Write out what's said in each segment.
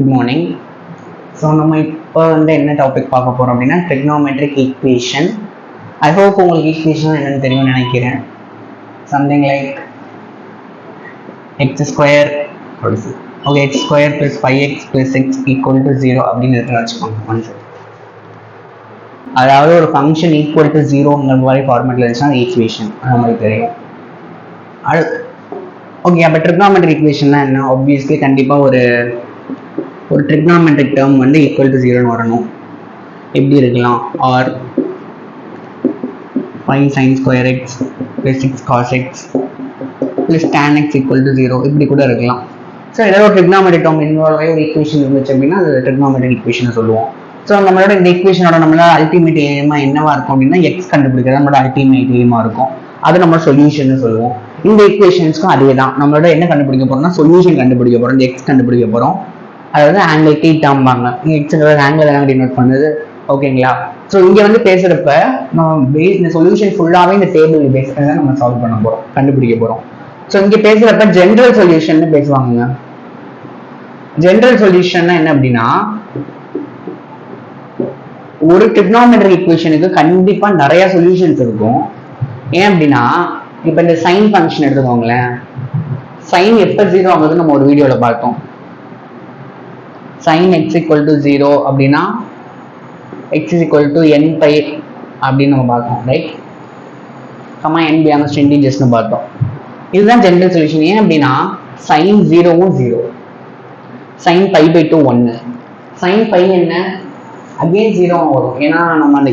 Good morning. So நம்ம இப்போ என்ன டாபிக் பார்க்க போகிறோம் அப்படின்னா ட்ரிக்னோமெட்ரிக் ஈக்குவேஷன். ஐ ஹோப் உங்களுக்கு ஈக்குவேஷன் என்னென்னு தெரியும்னு நினைக்கிறேன். Something like X square okay X square plus 5x plus X equal to 0 அப்படின்னு இருக்குன்னு வச்சுக்கோங்க. அதாவது ஒரு ஃபங்க்ஷன் ஈக்குவல் டு 0ங்கிற மாதிரி ஃபார்மேட்டில் இருந்துச்சுன்னா அது ஈக்குவேஷன் அந்த மாதிரி தெரியும். ஓகே, அப்போ ட்ரிக்னோமெட்ரிக் ஈக்குவேஷன்னா என்ன? ஆப்வியஸ்லி கண்டிப்பாக ஒரு ட்ரிக்னாமெட்ரிக் டேர்ம் ஈக்குவல் டு 0ன்னு வரணும். எப்படி இருக்கலாம்? Or 5 sin square x plus 6 cos x plus tan x equal to 0 இப்படி கூட இருக்கலாம். ஸோ ஏதாவது ஒரு ட்ரிக்னாமெட்ரிக் டேர்ம் இன்வால்வ் ஆகி ஒரு ஈக்குவேஷன் இருந்துச்சு அப்படின்னா அது ட்ரிக்னாமெட்ரிக் ஈக்குவேஷனை சொல்லுவோம். ஸோ நம்மளோட இந்த ஈக்குவேஷனோட நம்மளால அல்டிமேட் எய்மா என்னவா இருக்கும் அப்படின்னா எக்ஸ் கண்டுபிடிக்கிறது நம்மளோட அல்டிமேட் எய்மா இருக்கும். அது நம்ம சொல்யூஷன் சொல்லுவோம். இந்த ஈக்குவேஷன்ஸ்க்கும் அதே தான். நம்மளோட என்ன கண்டுபிடிக்க போறோம்னா சொல்யூஷன் கண்டுபிடிக்க போறோம். இந்த எக்ஸ் கண்டுபிடிக்க போறோம். அதாவது ஆங்கிள் தீட்டாம்பாங்க. எக்ஸ்ங்கிறது ஆங்கிள் தான் டினோட் பண்ணுது. ஓகேங்களா? ஸோ இங்கே பேசுறப்ப நம்ம இந்த சொல்யூஷன் ஃபுல்லாகவே இந்த டேபிள் பேஸ் தான் நம்ம சால்வ் பண்ண போறோம், கண்டுபிடிக்க போறோம். ஸோ இங்கே பேசுறப்ப ஜென்ரல் சொல்யூஷன் பேசுவாங்க. ஜென்ரல் சொல்யூஷன் என்ன அப்படின்னா ஒரு ட்ரிக்னாமெட்ரிக் ஈக்குவேஷனுக்கு கண்டிப்பா நிறைய சொல்யூஷன்ஸ் இருக்கும். ஏன் அப்படின்னா இப்ப இந்த சைன் ஃபங்க்ஷன் எடுத்துக்கோங்களேன். சைன் எப்ப 0 ஆகுதுன்னு நம்ம ஒரு வீடியோல பார்த்தோம். sin x equal to 0 அப்படின்னா x is equal to n pi அப்படின்னு நம்ம பார்த்தோம், ரைட்? கமா n பியானஸ் இன்டிஜர்ஸ்னு பார்த்தோம். இதுதான் ஜெனரல் சொல்யூஷன். ஏன் அப்படின்னா sin 0வும் 0, sin pi by 2 1, sin pi என்ன அகைன் 0 வரும். ஏன்னா நம்ம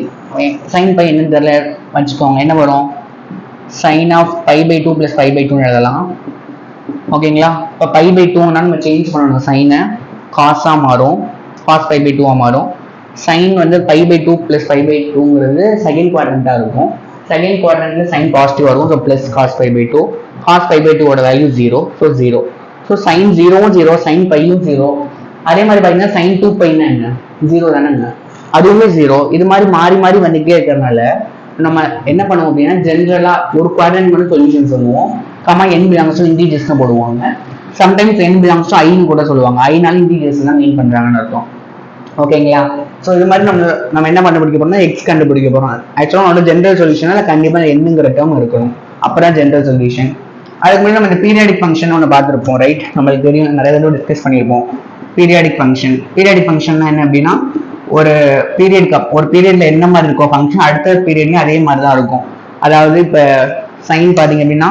sin pi என்னன்னு தெரியல வச்சுக்கோங்க, என்ன வரும்? sin of pi by 2 plus pi by 2 எழுதலாம். ஓகேங்களா? இப்போ pi by 2 நம்ம சேஞ்ச் பண்ணணும். சைனை காஸா மாறும், காஸ் பை பை 2 மாறும். Sine pi by 2 plus pi by 2ங்கிறது செகண்ட் குவாட்ரண்டா இருக்கும். செகண்ட் குவாட்ரண்ட்ல சைன் பாசிட்டிவ் வரும். So plus cos pi by 2, cos pi by 2ஓட வேல்யூ 0, ஸோ 0. ஸோ சைன் 0வும் 0, சைன் பையும் 0. அதே மாதிரி பார்த்தீங்கன்னா சைன் 2 பைன்னா என்ன? 0 தானேங்க, அதுவுமே 0. இது மாதிரி மாறி மாறி வந்துட்டே இருக்கிறதுனால நம்ம என்ன பண்ணுவோம் அப்படின்னா ஜென்ரலா ஒரு குவாட்ரண்ட் மட்டும் சொல்யூஷன் சொல்லுவோம். Comma n belongs to integers போடுவாங்க. சம்டைம்ஸ் n பிலாங்ஸ் டு ஐன்னு கூட சொல்லுவாங்க. ஐனாலும் இன்டிஜர்ஸ் தான் மீன் பண்றாங்கன்னு அர்த்தம். ஓகேங்களா? ஸோ இது மாதிரி நம்ம என்ன கண்டுபிடிக்க போறோம்னா எக்ஸ் கண்டுபிடிக்க போறோம். ஆக்சுவலாக ஜென்ரல் சொல்யூஷனால கண்டிப்பா என்னங்கிற டேர்ம் இருக்கணும். அப்பதான் ஜென்ரல் சொல்யூஷன். அதுக்கு முன்னாடி நம்ம இந்த பீரியாடிக் ஃபங்க்ஷன் ஒன்று பார்த்துருப்போம், ரைட்? நம்மளுக்கு தெரியும், நிறைய தடவை டிஸ்கஸ் பண்ணியிருப்போம். பீரியாடிக் ஃபங்க்ஷன்னா என்ன அப்படின்னா ஒரு பீரியட்ல என்ன மாதிரி இருக்கும் ஃபங்க்ஷன் அடுத்த பீரியட்லயும் அதே மாதிரி தான் இருக்கும். அதாவது இப்போ சைன் பார்த்தீங்க அப்படின்னா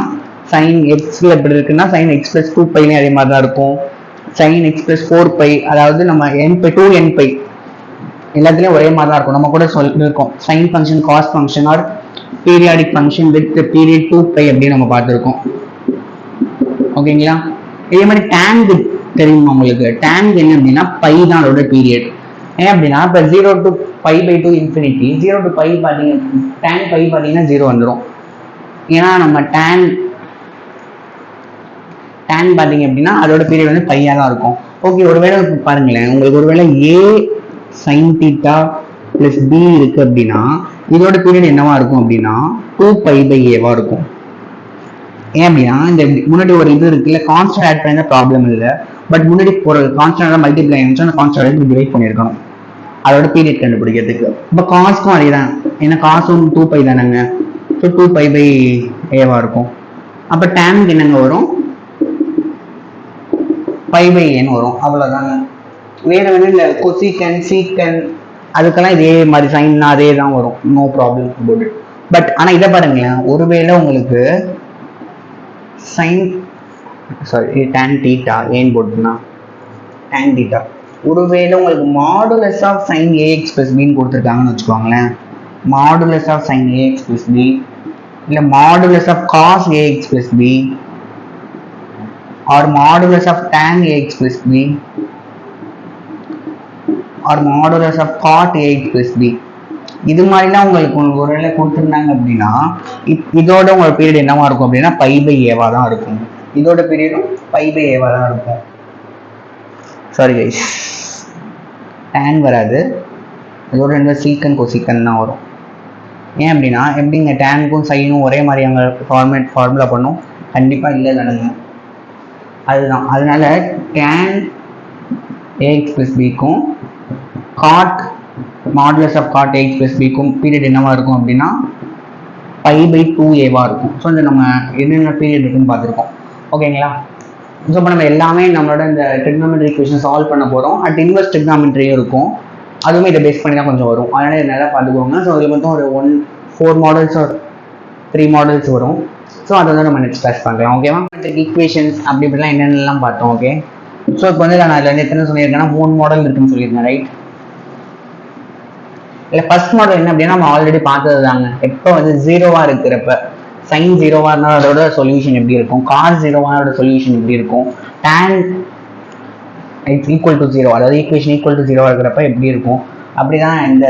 சைன் எக்ஸ்ல எப்படி இருக்குன்னா சைன் எக்ஸ் பிளஸ் 2 பைலையும் அதே மாதிரி தான் இருக்கும். சைன் எக்ஸ் பிளஸ் 4 பை, அதாவது நம்ம n பை 2n பை எல்லாத்துலயும் ஒரே மாதிரி தான் இருக்கும். நம்ம கூட சொல்லியிருக்கோம் sine function cos function are periodic function with period 2 pi அப்படின்னு நம்ம பார்த்துருக்கோம். ஓகேங்களா? இதே மாதிரி டேன் தெரியுமா உங்களுக்கு? டேன் என்ன அப்படின்னா பை தான் அதோட பீரியட். ஏன் அப்படின்னா இப்போ 0 to pi by 2 infinity, 0 to pi பார்த்தீங்க tan pi பார்த்தீங்கன்னா 0 வந்துடும். ஏன்னா நம்ம tan பார்த்தீங்க அப்படின்னா அதோட பீரியட் பையா தான் இருக்கும். ஓகே, ஒருவேளை பாருங்களேன், உங்களுக்கு ஒருவேளை a sin theta plus b இருக்கு அப்படின்னா இதோட பீரியட் என்னவா இருக்கும் அப்படின்னா 2 pi by a இருக்கும். ஏன் அப்படின்னா இந்த முன்னாடி ஒரு இது இருக்குல்ல, கான்ஸ்டன்ட் ஆட் பண்ண ப்ராப்ளம் இல்லை. பட் முன்னாடி ஒரு கான்ஸ்டன்ட் மல்டிப்ளை ஆயிடுச்சு, அந்த கான்ஸ்டன்ட் டிவைட் பண்ணியிருக்கணும் அதோட பீரியட் கண்டுபிடிக்கிறதுக்கு. இப்போ காஸ்க்கும் அதே தான். ஏன்னா காசும் 2 பை தானேங்க. ஸோ 2 பை பை ஏவா இருக்கும். அப்போ டேனுக்கு என்னங்க வரும்? பை பை ஏன்னு வரும். அவ்வளோதாங்க. வேற வேணும் இல்லை. கொசிகன் சீக்கன் அதுக்கெல்லாம் இதே மாதிரி சைன்னா அதே தான் வரும். No problem about it. But ஆனால் இதை பாருங்களேன், ஒருவேளை உங்களுக்கு சைன் டேன் தீட்டா ஏன் போட்டுன்னா டேன் தீட்டா ஒருவேளை உங்களுக்கு modulus of sine a x plus பின்னு கொடுத்துருக்காங்கன்னு வச்சுக்கோங்களேன். Modulus of sine a x plus b இல்லை modulus of cos a x plus b or modulus of tan a x plus b or modulus of cot a x plus b இது மாதிரிலாம் உங்களுக்கு ஒருவேளை கொடுத்துருந்தாங்க அப்படின்னா இதோட உங்களோட பீரியட் என்னவா இருக்கும் அப்படின்னா பை பை ஏவா தான் இருக்கும். இதோட பீரியடும் பை பை ஏவா தான் இருக்கும். சாரி கைஸ், டேன் வராது. அதோட ரெண்டு சீக்கன் கொசிக்கன் தான் வரும். ஏன் அப்படின்னா எப்படிங்க டேனுக்கும் சைனும் ஒரே மாதிரி அங்கே ஃபார்முலா பண்ணும்? கண்டிப்பாக இல்லை தானுங்க. அதுதான். அதனால டேன் ax plus bக்கும் cot modulus of cot ax plus bக்கும் பீரியட் என்னவா இருக்கும் அப்படின்னா π/2a இருக்கும். ஸோ இந்த நம்ம என்னென்ன பீரியட் இருக்குன்னு பார்த்துருக்கோம். ஓகேங்களா? ஸோ இப்போ நம்ம எல்லாமே நம்மளோட இந்த ட்ரிக்னாமெட்ரி ஈக்குவேஷன் சால்வ் பண்ண போகிறோம். அட் இன்வெர்ஸ் ட்ரிக்னாமெட்ரியும் இருக்கும், அதுவுமே இதை பேஸ் பண்ணி தான் கொஞ்சம் வரும். அதனால் இதை நல்லா பார்த்துக்கோங்க. ஸோ இதில் மொத்தம் ஒரு 4 மாடல்ஸ் ஒரு 3 மாடல்ஸ் வரும். ஸோ அதை வந்து நம்ம நெக்ஸ்ட் கிளாஸ் பார்க்கலாம். ஓகேவா? ஈக்குவேஷன்ஸ் அப்படி இப்படிலாம் என்னென்னலாம் பார்த்தோம். ஓகே, ஸோ இப்போ வந்து நான் அதில் வந்து எத்தனை சொல்லியிருக்கேன்னா 3 மாடல் இருக்குன்னு சொல்லியிருக்கேன், ரைட்? இல்லை ஃபர்ஸ்ட் மாடல் என்ன அப்படின்னா நம்ம ஆல்ரெடி பார்த்தது தாங்க. எப்போ வந்து 0வா இருக்கிறப்ப sin 0வா இருந்தால் அதோட சொல்யூஷன் எப்படி இருக்கும், cos 0வா அதோட சொல்யூஷன் எப்படி இருக்கும், tan ஈக்குவல் டு 0 அதாவது ஈக்குவேஷன் ஈக்குவல் டு 0வா இருக்கிறப்ப எப்படி இருக்கும், அப்படிதான் இந்த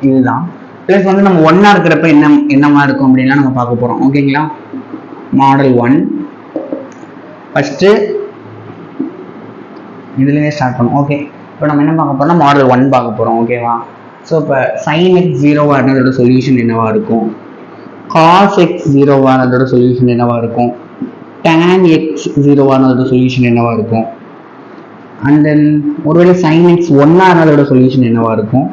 இதுதான். ப்ளஸ் வந்து நம்ம 1ஆ இருக்கிறப்ப என்னமா இருக்கும் அப்படின்லாம் நம்ம பார்க்க போகிறோம். ஓகேங்களா? மாடல் 1 ஃபர்ஸ்ட் இதுலேயே ஸ்டார்ட் பண்ணும். ஓகே, இப்போ நம்ம என்ன பார்க்க போறோம்னா மாடல் 1 பார்க்க போகிறோம். ஓகேவா? ஸோ இப்போ sin x 0வா இருந்தால் அதோட சொல்யூஷன் என்னவா இருக்கும், cos x 0வா அதோட சொல்யூஷன் என்னவா இருக்கும், tan x 0வா அதோட சொல்யூஷன் என்னவா இருக்கும், அண்ட் தென் ஒருவேளை sin x 1ஆ அதோட சொல்யூஷன் என்னவா இருக்கும்,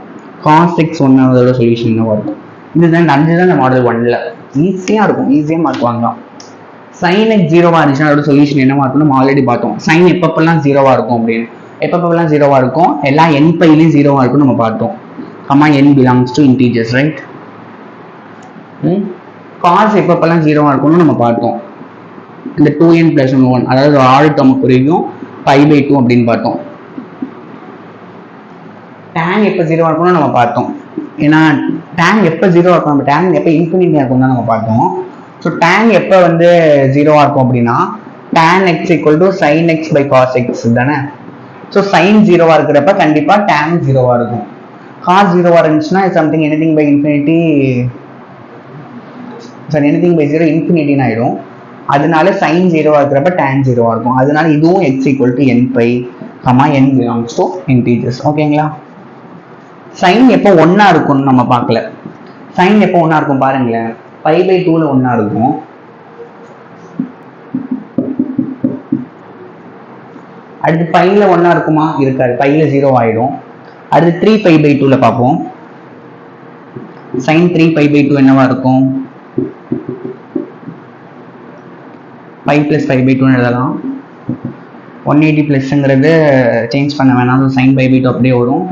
cos x 1ஆ அதோட சொல்யூஷன் என்னவா இருக்கும். இதுதான் இந்த 5 தான் இந்த மாடல் 1ல ஈஸியாக இருக்கும், ஈஸியாக மார்க் வாங்கலாம். sin x 0வா இருந்துச்சுன்னா அதோட சொல்யூஷன் என்னவா இருக்கும் நம்ம ஆல்ரெடி பார்த்தோம். sin எப்பப்பெல்லாம் 0வா இருக்கும் அப்படின்னு, எப்பப்பெல்லாம் 0வா இருக்கும், எல்லா n பைலையும் 0வா இருக்கும்னு நம்ம பார்த்தோம். n belongs to integers, right? cos எப்பப்பெல்லாம் 0வா இருக்கும்னு நம்ம பார்த்தோம். இந்த 2n plus 1 அதாவது 6 டேர்ம் குறையும் π/2 அப்படின்னு பார்த்தோம். tan எப்போ 0வா இருக்கும்னு நம்ம பார்த்தோம். ஏன்னா tan எப்போ 0வா இருக்கும், நம்ம tan எப்போ இன்ஃபினிட்டியா இருக்கும் தான் நம்ம பார்த்தோம். ஸோ tan எப்போ வந்து 0வா இருக்கும் அப்படின்னா tan x = sin x by cos x தானே. ஸோ sin 0வா இருக்கிறப்ப கண்டிப்பா tan 0வா இருக்கும். cos 0வா இருந்துச்சுன்னா something anything by infinity, sorry anything by 0 இன்ஃபினிட்டின்னு ஆயிடும். அதனால sin 0வா இருக்கிறப்ப tan 0வா இருக்கும். அதனால இதுவும் x = n/, n belongs to integers. ஓகேங்களா? sin எப்போ 1ஆ இருக்கும்னு நம்ம பார்க்கல. sin எப்போ 1ஆ இருக்கும் பாருங்களேன், π/2ல 1ஆ இருக்கும். அடுத்து πல 1ஆ இருக்குமா, இருக்காது, πல 0 ஆயிடும். அடுத்து 3π/2ல பார்ப்போம். sin 3π/2 என்னவா இருக்கும், π + π/2 எழுதலாம். 180 பிளஸ்ங்கிறது சேஞ்ச் பண்ண வேணாம், sin π/2 அப்படியே வரும்,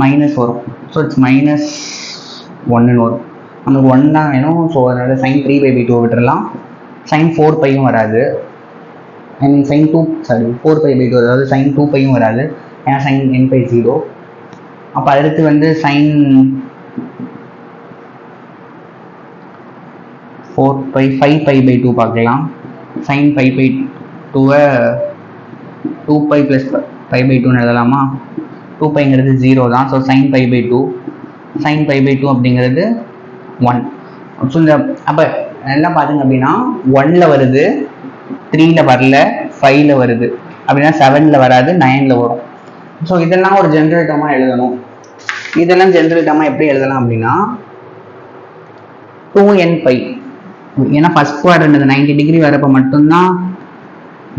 மைனஸ் வரும். ஸோ இட்ஸ் -1ன்னு வரும். நமக்கு 1 தான் வேணும். ஸோ அதனால sin 3π/2 விட்டுடலாம். sin 4πயும் வராது, ஐ மீன் sin 4π/2 அதாவது sin 2πயும் வராது, ஏன்னா sin n/0. அப்போ அடுத்து வந்து sin 5π/2 பார்க்கலாம். sin π/2வை 2π + π/2ன்னு எழுதலாமா. 2πங்கிறது 0 தான். ஸோ sin π/2, sin π/2 அப்படிங்கிறது 1. ஸோ இந்த அப்போ எல்லாம் பார்த்தீங்க அப்படின்னா 1ல வருது, 3ல வரல, 5ல வருது, அப்படின்னா 7ல வராது, 9ல வரும். ஸோ இதெல்லாம் ஒரு ஜென்ரல் டேர்மா எழுதணும். இதெல்லாம் ஜென்ரல் டேர்மா எப்படி எழுதலாம் அப்படின்னா 2nπ, ஏன்னா ஃபர்ஸ்ட் குவாட்ரண்ட் 90 டிகிரி வரப்போ மட்டும்தான்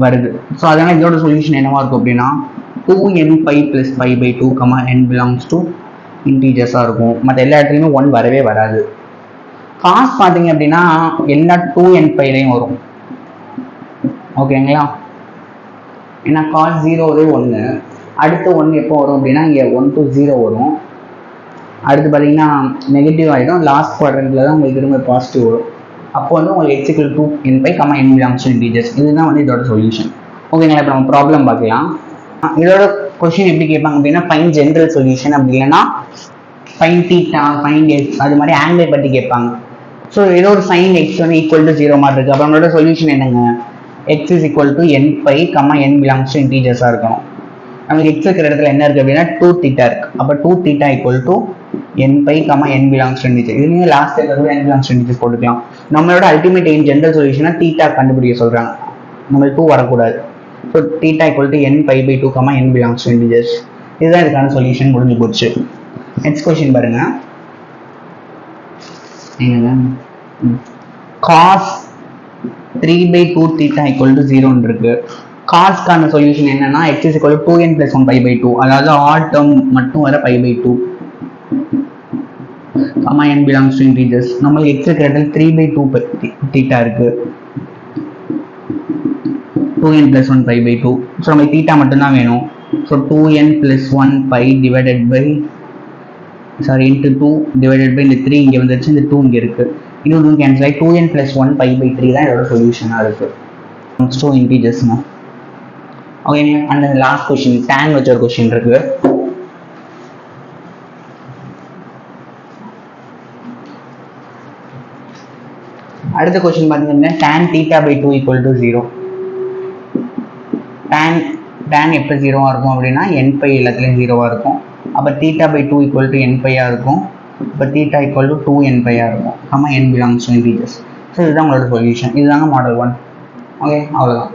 வருது. ஸோ அதனால இதோட சொல்யூஷன் என்னவா இருக்கும் அப்படின்னா 2nπ + π/2, n belongs to integers-ஆ இருக்கும். மற்ற எல்லா இடத்துலையுமே 1 வரவே வராது. cos பார்த்தீங்க அப்படின்னா எல்லா 2nπலையும் வரும். ஓகேங்களா? ஏன்னா cos 0 1, அடுத்து 1 எப்போ வரும் அப்படின்னா இங்கே 1 to 0 வரும். அடுத்து பார்த்தீங்கன்னா நெகட்டிவ் ஆகிடும், லாஸ்ட் குவாட்ரண்ட்ல தான் உங்களுக்கு திரும்ப பாசிட்டிவ் வரும். அப்போ வந்து உங்களுக்கு x = 2nπ, n belongs to integers. இதுதான் வந்து இதோட சொல்யூஷன். ஓகேங்களா? இப்போ நம்ம ப்ராப்ளம் பார்க்கலாம். இதோட கொஸ்டின் எப்படி கேட்பாங்க அப்படின்னா ஃபைண்ட் ஜென்ரல் சொல்யூஷன், அப்படி இல்லைன்னா ஃபைண்ட் தீட்டா, ஃபைண்ட் எக்ஸ், அது மாதிரி ஆங்கிள் பற்றி கேட்பாங்க. ஸோ ஏதோ ஒரு sin x வந்து = 0 மாதிரி இருக்கு. அப்போ நம்மளோட சொல்யூஷன் என்னங்க, x = nπ, n belongs to integers-ஆ இருக்கணும். நமக்கு x இருக்கிற இடத்துல என்ன இருக்கு அப்படின்னா 2θ இருக்கு. அப்போ 2θ = nπ, n belongs to integers. இது நீங்க லாஸ்ட் இருக்கிறது n belongs to integers போட்டுக்கலாம். நம்மளோட அல்டிமேட் எய்ம் ஜென்ரல் சொல்யூஷனா தீட்டா கண்டுபிடிக்க சொல்றாங்க, நம்மளுக்கு 2 வரக்கூடாது. So θ = nπ/2, n belongs to integers. இதுதான் இதுக்கான சொல்யூஷன், முடிஞ்சு போச்சு. நெக்ஸ்ட் கொஸ்டின் பாருங்க. cos 3/2θ = 0 இருக்கு. காஸ்க்கான சொல்யூஷன் என்னன்னா x is equal to 2n plus 1 pi by 2, அதாவது ஆட் டேர்ம் மட்டும் வர pi by 2, comma n belongs to integers. நம்மளுக்கு x இருக்கிற இடத்துல 3 by 2 theta இருக்கு, 2n plus 1 pi by 2. So நமக்கு theta மட்டும்தான் வேணும். So 2n plus 1 pi divided by into 2 divided by இந்த 3 இங்கே வந்துருச்சு, இந்த 2 இங்கே இருக்கு, இன்னும் 2 கேன்சல் ஆகி 2n plus 1 pi by 3 தான் இதோட சொல்யூஷனாக இருக்கு. ஸோ இன்டீஜர்ஸ்னா okay. And last question tan வச்ச ஒரு கொஸ்டின் இருக்கு. அடுத்த கொஸ்டின் பார்த்தீங்கன்னா tan theta by 2 equal to 0. tan எப்போ 0வாக இருக்கும் அப்படின்னா n பை எல்லாத்துலேயும் 0வாக இருக்கும். அப்போ theta by 2 equal to n பையாக இருக்கும். இப்போ theta equal to 2n பையாக இருக்கும். n belongs to integers. So இதுதான் உங்களோட சொல்யூஷன். இதுதாங்க மாடல் 1. ஓகே, அவ்வளோதான்.